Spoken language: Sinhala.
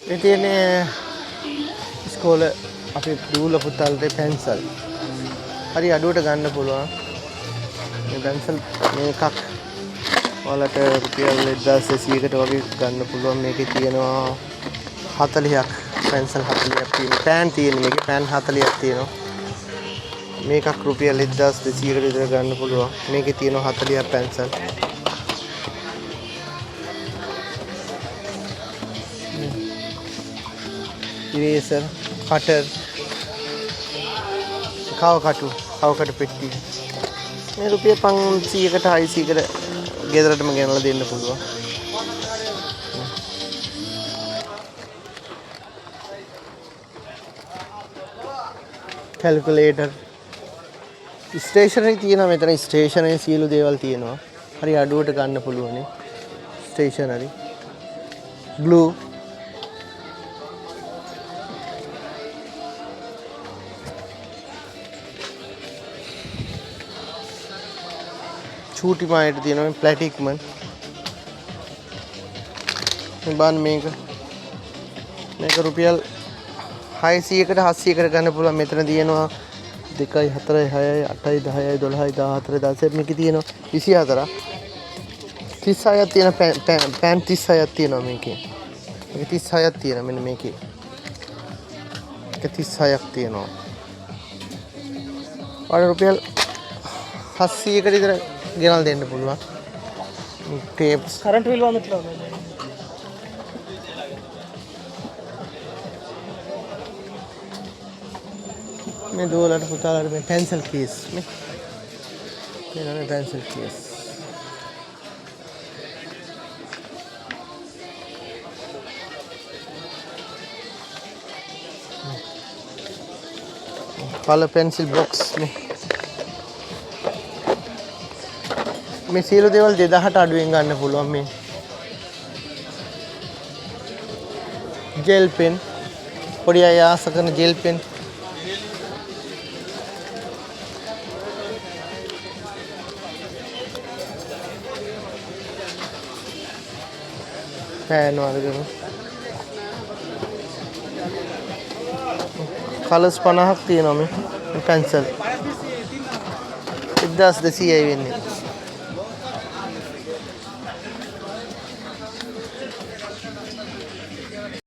මේ තියෙන්නේ ඉස්කෝලේ අපි දූල පුතාලට පැන්සල්. හරි අඩුවට ගන්න පුළුවන්. මේ පැන්සල් මේකක් ඔයාලට රුපියල් 1200කට වගේ ගන්න පුළුවන්. මේකේ තියෙනවා 40ක් පැන්සල් 40ක් තියෙනවා. පෑන් තියෙන මේකේ පෑන් 40ක් තියෙනවා. මේකක් රුපියල් 1200කට විතර ගන්න පුළුවන්. මේකේ තියෙනවා 40ක් පැන්සල්. ඉරේසර්, කටර්, කවකටු පෙට්ටිය. මේ රුපියල් 500කට 600කට ගෙදරටම ගෙනලා දෙන්න පුළුවන්. කැල්කියුලේටර්. ස්ටේෂනරි තියෙනවා මෙතන. ස්ටේෂනරි සියලු දේවල් තියෙනවා. හරි අඩුවට ගන්න පුළුවන්. ස්ටේෂනරි. ග්ලූ. චූටි මායට තියෙනවා ප්ලැටික්මන්. මේක රුපියල් 600කට 700කට ගන්න පුළුවන්. මෙතන තියෙනවා 2යි 4යි 6යි 8යි 10යි 12යි 14යි 16යි මේකේ තියෙනවා 24ක් 36ක් තියෙන පෑන් 36ක් තියෙනවා මේකේ. මේක 36ක් තියෙනවා මෙන්න මේකේ. ඒක 36ක් තියෙනවා. වඩා රුපියල් 700කට විතර ගෙනල් දෙන්න පුළුවන්. ටේප්ස්. కరెంట్ బిల్ వందట్లా මේ දුවලට පුතාලට මේ පැන්සල් කේස් මේ තියෙනවා pencil case. Colour pencil box මේ සියලු දේවල් 2000ට අඩුවෙන් ගන්න පුළුවන්. මේ ජෙල් පෙන් පොඩි අය ආස කරන ජෙල් පෙන් පෑන් වර්ගන කලර්ස් 50ක් තියෙනවා මේ පැන්සල් 1200යි වෙන්නේ.